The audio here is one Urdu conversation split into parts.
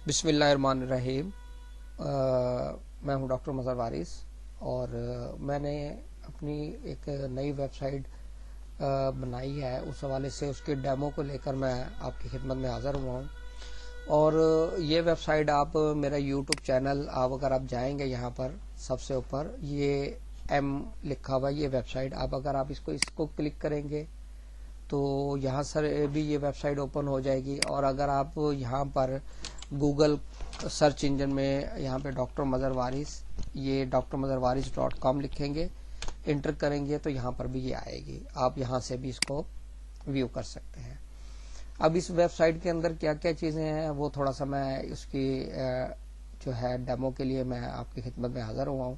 بسم اللہ الرحمن الرحیم۔ میں ہوں ڈاکٹر مظہر وارث اور میں نے اپنی ایک نئی ویب سائٹ بنائی ہے، اس حوالے سے اس کے ڈیمو کو لے کر میں آپ کی خدمت میں حاضر ہوا ہوں۔ اور یہ ویب سائٹ آپ میرا یوٹیوب چینل اگر آپ جائیں گے، یہاں پر سب سے اوپر یہ ایم لکھا ہوا یہ ویب سائٹ، اگر آپ اس کو کلک کریں گے تو یہاں سے بھی یہ ویب سائٹ اوپن ہو جائے گی۔ اور اگر آپ یہاں پر گوگل سرچ انجن میں یہاں پہ ڈاکٹر مظہر وارث، یہ drmazharwaris.com لکھیں گے، انٹر کریں گے تو یہاں پر بھی یہ آئے گی، آپ یہاں سے بھی اس کو ویو کر سکتے ہیں۔ اب اس ویب سائٹ کے اندر کیا کیا چیزیں ہیں وہ تھوڑا سا میں اس کی جو ہے ڈیمو کے لیے میں آپ کی خدمت میں حاضر ہوا ہوں۔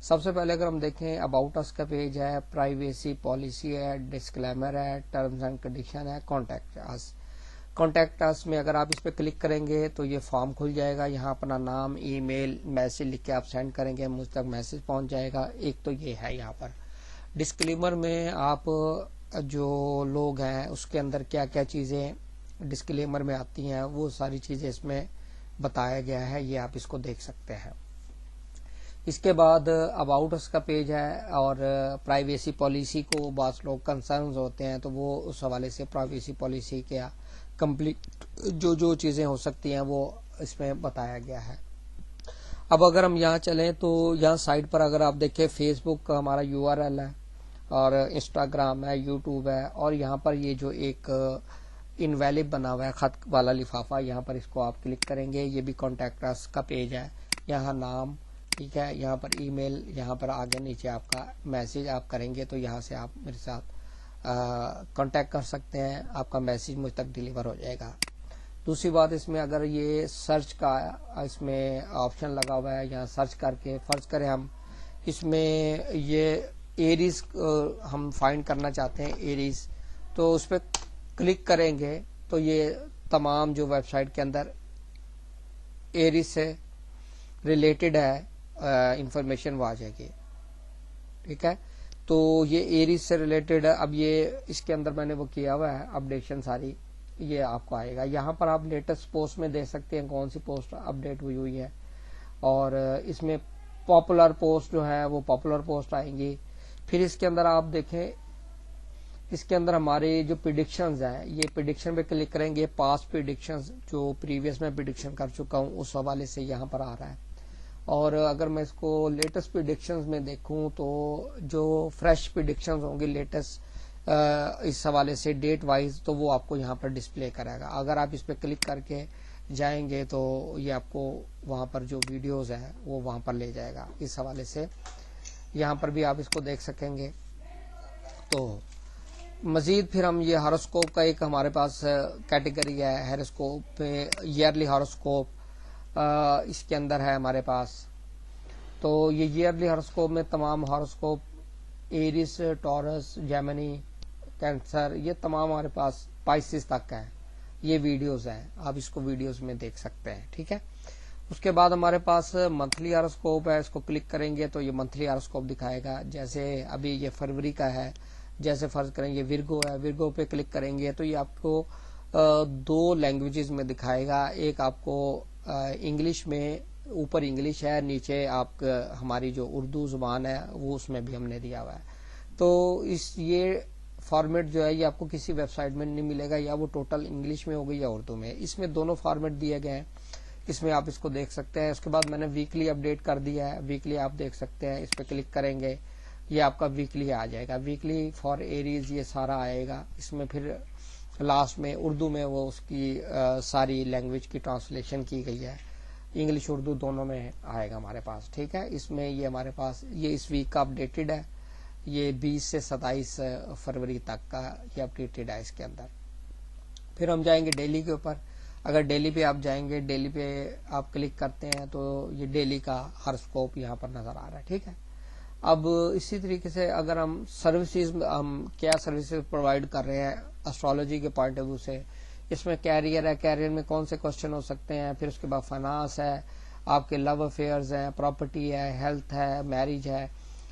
سب سے پہلے اگر ہم دیکھیں اباؤٹ اس کا پیج ہے، پرائیویسی پالیسی ہے، ڈسکلیمر ہے، ٹرمز اینڈ کنڈیشن ہے، کانٹیکٹ اس میں اگر آپ اس پہ کلک کریں گے تو یہ فارم کھل جائے گا، یہاں اپنا نام، ای میل، میسج لکھ کے آپ سینڈ کریں گے، مجھ تک میسج پہنچ جائے گا۔ ایک تو یہ ہے یہاں پر ڈسکلیمر میں آپ جو لوگ ہیں اس کے اندر کیا کیا چیزیں ڈسکلیمر میں آتی ہیں وہ ساری چیزیں اس میں بتایا گیا ہے، یہ آپ اس کو دیکھ سکتے ہیں۔ اس کے بعد اباؤٹ اس کا پیج ہے اور پرائیویسی پالیسی کو بعض لوگ کنسرنز ہوتے ہیں تو وہ اس حوالے سے پرائیویسی پالیسی کیا کمپلیٹ جو چیزیں ہو سکتی ہیں وہ اس میں بتایا گیا ہے۔ اب اگر ہم یہاں چلیں تو یہاں سائٹ پر اگر آپ دیکھیں فیس بک کا ہمارا URL ہے اور انسٹاگرام ہے، یوٹیوب ہے، اور یہاں پر یہ جو ایک انویلب بنا ہوا ہے خط والا لفافہ، یہاں پر اس کو آپ کلک کریں گے، یہ بھی کانٹیکٹ اس کا پیج ہے، یہاں نام، ٹھیک ہے، یہاں پر ای میل، یہاں پر آگے نیچے آپ کا میسج آپ کریں گے تو یہاں سے آپ میرے ساتھ کانٹیکٹ کر سکتے ہیں، آپ کا میسج مجھ تک ڈیلیور ہو جائے گا۔ دوسری بات اس میں اگر یہ سرچ کا اس میں آپشن لگا ہوا ہے، یہاں سرچ کر کے فرض کریں ہم اس میں یہ ایریز ہم فائنڈ کرنا چاہتے ہیں، ایریز، تو اس پہ کلک کریں گے تو یہ تمام جو ویب سائٹ کے اندر ایریز سے ریلیٹڈ ہے انفارمیشن وہ آ جائے گی، ٹھیک ہے۔ تو یہ ایریز سے ریلیٹڈ ہے۔ اب یہ اس کے اندر میں نے وہ کیا ہوا ہے اپڈیشن ساری، یہ آپ کو آئے گا۔ یہاں پر آپ لیٹسٹ پوسٹ میں دیکھ سکتے ہیں کون سی پوسٹ اپڈیٹ ہوئی ہے، اور اس میں پاپولر پوسٹ جو ہے وہ پاپولر پوسٹ آئیں گی۔ پھر اس کے اندر آپ دیکھیں، اس کے اندر ہمارے جو پریڈکشنز ہیں، یہ پریڈکشن پہ کلک کریں گے، پاسٹ پریڈکشنز جو پریویس میں پریڈکشن کر چکا ہوں اس حوالے سے یہاں پر آ رہا ہے۔ اور اگر میں اس کو لیٹسٹ پریڈکشنز میں دیکھوں تو جو فریش پریڈکشنز ہوں گی لیٹسٹ اس حوالے سے ڈیٹ وائز، تو وہ آپ کو یہاں پر ڈسپلے کرے گا۔ اگر آپ اس پہ کلک کر کے جائیں گے تو یہ آپ کو وہاں پر جو ویڈیوز ہیں وہ وہاں پر لے جائے گا۔ اس حوالے سے یہاں پر بھی آپ اس کو دیکھ سکیں گے۔ تو مزید پھر ہم یہ ہاروسکوپ کا ایک ہمارے پاس کیٹیگری ہے، ہاروسکوپ پہ ایئرلی ہاروسکوپ اس کے اندر ہے ہمارے پاس۔ تو یہ ایئرلی ہاروسکوپ میں تمام ہاروسکوپ ایریس، ٹورس، جیمنی، کینسر، یہ تمام ہمارے پاس پائسس تک ہے، یہ ویڈیوز ہیں، آپ اس کو ویڈیوز میں دیکھ سکتے ہیں، ٹھیک ہے۔ اس کے بعد ہمارے پاس منتھلی ہاروسکوپ ہے، اس کو کلک کریں گے تو یہ منتھلی ہاروسکوپ دکھائے گا۔ جیسے ابھی یہ فروری کا ہے، جیسے فرض کریں یہ ورگو ہے، ورگو پہ کلک کریں گے تو یہ آپ کو دو لینگویجز میں دکھائے گا، ایک آپ کو انگلش میں، اوپر انگلش ہے، نیچے آپ ہماری جو اردو زبان ہے وہ اس میں بھی ہم نے دیا ہوا ہے۔ تو یہ فارمیٹ جو ہے یہ آپ کو کسی ویب سائٹ میں نہیں ملے گا، یا وہ ٹوٹل انگلش میں ہوگی یا اردو میں، اس میں دونوں فارمیٹ دیے گئے ہیں، اس میں آپ اس کو دیکھ سکتے ہیں۔ اس کے بعد میں نے ویکلی اپڈیٹ کر دیا ہے، ویکلی آپ دیکھ سکتے ہیں، اس پہ کلک کریں گے یہ آپ کا ویکلی آ جائے گا، ویکلی فار ایریز یہ سارا آئے گا۔ اس میں پھر لاسٹ میں اردو میں وہ اس کی ساری لینگویج کی ٹرانسلیشن کی گئی ہے، انگلش اردو دونوں میں آئے گا ہمارے پاس، ٹھیک ہے۔ اس میں یہ ہمارے پاس یہ اس ویک کا اپڈیٹڈ ہے، یہ 20 سے 27 فروری تک کا یہ اپڈیٹڈ ہے اس کے اندر۔ پھر ہم جائیں گے ڈیلی کے اوپر، اگر ڈیلی پہ آپ جائیں گے، ڈیلی پہ آپ کلک کرتے ہیں تو یہ ڈیلی کا ہاروسکوپ یہاں پر نظر آ رہا ہے، ٹھیک ہے۔ اب اسی طریقے سے اگر ہم سروسز، ہم کیا سروسز پرووائڈ کر رہے ہیں اسٹرالوجی کے پوائنٹ آف ویو سے، اس میں کیریئر ہے، کیریئر میں کون سے کوشچن ہو سکتے ہیں، پھر اس کے بعد فائنانس ہے، آپ کے لو افیئرز ہیں، پراپرٹی ہے، ہیلتھ ہے، میرج ہے،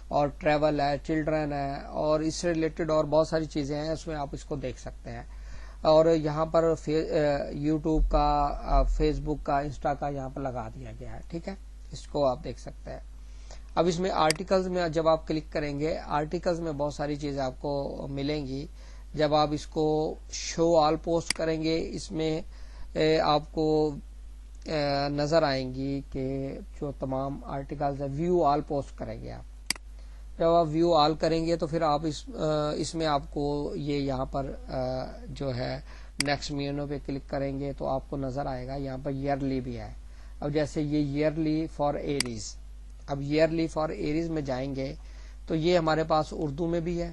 اور ٹریول ہے، چلڈرن ہے، اور اس سے ریلیٹڈ اور بہت ساری چیزیں ہیں، اس میں آپ اس کو دیکھ سکتے ہیں۔ اور یہاں پر یوٹیوب کا، فیس بک کا، انسٹا کا یہاں پر لگا دیا گیا ہے. ٹھیک ہے، اس کو آپ دیکھ سکتے ہیں. اب اس میں آرٹیکلز میں جب آپ کلک کریں گے، آرٹیکلز میں بہت ساری چیزیں آپ کو ملیں گی. جب آپ اس کو شو آل پوسٹ کریں گے، اس میں آپ کو نظر آئیں گی کہ جو تمام آرٹیکلز ہیں ویو آل پوسٹ کریں گے آپ. جب آپ ویو آل کریں گے تو پھر آپ اس میں آپ کو یہ یہاں پر جو ہے نیکسٹ مینو پہ کلک کریں گے تو آپ کو نظر آئے گا یہاں پر ایئرلی بھی ہے. اب جیسے یہ ایئرلی فار ایریز، اب ایئرلی فار ایریز میں جائیں گے تو یہ ہمارے پاس اردو میں بھی ہے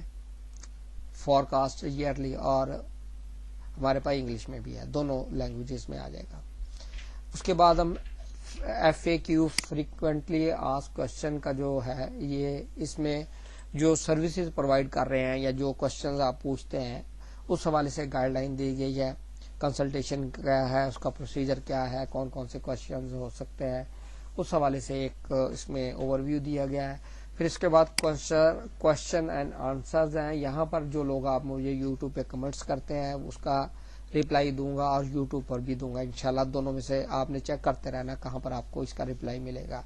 فور کاسٹ ایئرلی، اور ہمارے پاس انگلش میں بھی ہے، دونوں لینگویجز میں آ جائے گا. اس کے بعد ہم F A Q frequently ask question کا جو ہے، یہ اس میں جو سروسز پرووائڈ کر رہے ہیں یا جو کوشچنز آپ پوچھتے ہیں اس حوالے سے گائیڈ لائن دی گئی ہے. کنسلٹیشن کیا ہے، اس کا پروسیجر کیا ہے، کون کون سے کوشچنز ہو سکتے ہیں، اس حوالے سے ایک اس میں اوور ویو دیا گیا ہے. پھر اس کے بعد کوشچن اینڈ آنسرز ہیں. یہاں پر جو لوگ آپ مجھے یوٹیوب پہ کمنٹس کرتے ہیں اس کا ریپلائی دوں گا اور یوٹیوب پر بھی دوں گا انشاءاللہ. دونوں میں سے آپ نے چیک کرتے رہنا کہاں پر آپ کو اس کا ریپلائی ملے گا.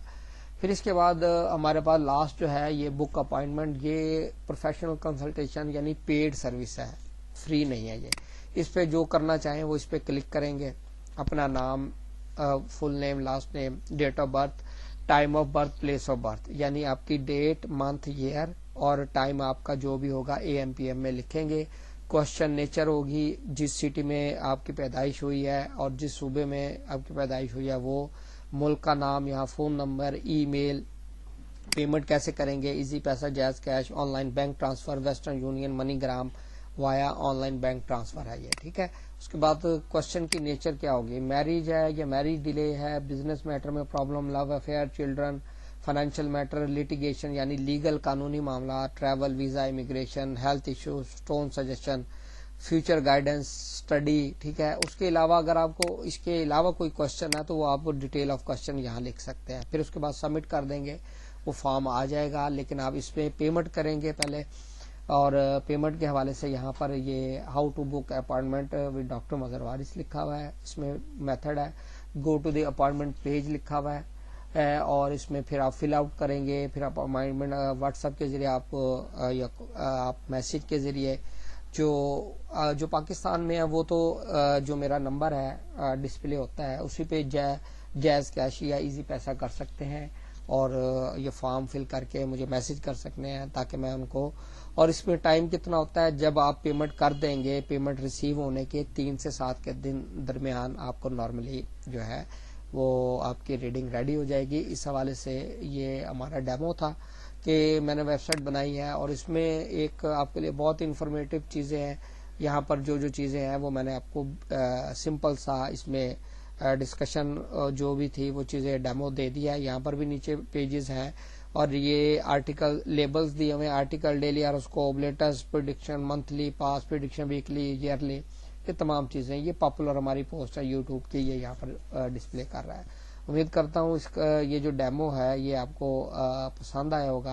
پھر اس کے بعد ہمارے پاس لاسٹ جو ہے یہ بک اپائنٹمنٹ، یہ پروفیشنل کنسلٹیشن یعنی پیڈ سروس ہے، فری نہیں ہے. یہ اس پہ جو کرنا چاہیں وہ اس پہ کلک کریں گے. اپنا نام، full name, last name, date of birth, time of birth, place of birth, یعنی آپ کی ڈیٹ، منتھ، ایئر اور ٹائم آپ کا جو بھی ہوگا اے ایم پی ایم میں لکھیں گے. کوشچن نیچر ہوگی، جس سٹی میں آپ کی پیدائش ہوئی ہے اور جس صوبے میں آپ کی پیدائش ہوئی ہے وہ، ملک کا نام، یہاں phone number, email. Payment کیسے کریں گے، Easypaisa, JazzCash, online bank transfer, Western Union, MoneyGram via online bank transfer ہے یہ. ٹھیک ہے. اس کے بعد کوشچن کی نیچر کیا ہوگی، میرج ہے یا میرج ڈیلے ہے، بزنس میٹر میں problem, love affair, children, financial matter, litigation یعنی لیگل قانونی معاملات، travel, visa, immigration, health issue, stone suggestion, future guidance, study. ٹھیک ہے. اس کے علاوہ اگر آپ کو اس کے علاوہ کوئی کوشچن ہے تو وہ آپ کو ڈیٹیل آف کوشچن یہاں لکھ سکتے ہیں. پھر اس کے بعد سبمٹ کر دیں گے، وہ فارم آ جائے گا. لیکن آپ اس پہ پیمنٹ کریں گے پہلے، اور پیمنٹ کے حوالے سے یہاں پر یہ how to book appointment with doctor Mazhar Waris لکھا ہوا ہے. اس میں میتھڈ ہے، go to the appointment page لکھا ہوا ہے، اور اس میں پھر آپ فل آؤٹ کریں گے. پھر آپ اپائنٹمنٹ واٹس ایپ کے ذریعے آپ میسج کے ذریعے، جو پاکستان میں ہے وہ تو جو میرا نمبر ہے ڈسپلے ہوتا ہے اسی پہ جیز کیش یا ایزی پیسہ کر سکتے ہیں، اور یہ فارم فل کر کے مجھے میسج کر سکتے ہیں تاکہ میں ان کو. اور اس میں ٹائم کتنا ہوتا ہے، جب آپ پیمنٹ کر دیں گے، پیمنٹ ریسیو ہونے کے 3 سے 7 کے دن درمیان آپ کو نارملی جو ہے وہ آپ کی ریڈنگ ریڈی ہو جائے گی. اس حوالے سے یہ ہمارا ڈیمو تھا کہ میں نے ویب سائٹ بنائی ہے، اور اس میں ایک آپ کے لیے بہت انفارمیٹیو چیزیں ہیں. یہاں پر جو چیزیں ہیں وہ میں نے آپ کو سمپل سا اس میں ڈسکشن جو بھی تھی وہ چیزیں ڈیمو دے دیا ہے. یہاں پر بھی نیچے پیجز ہیں، اور یہ آرٹیکل لیبلز دیے ہوئے، article daily horoscope, latest prediction, monthly, past prediction, weekly, yearly, یہ تمام چیزیں. یہ پاپولر ہماری پوسٹ ہے یوٹیوب کی، یہ یہاں پر ڈسپلے کر رہا ہے. امید کرتا ہوں یہ جو ڈیمو ہے یہ آپ کو پسند آیا ہوگا.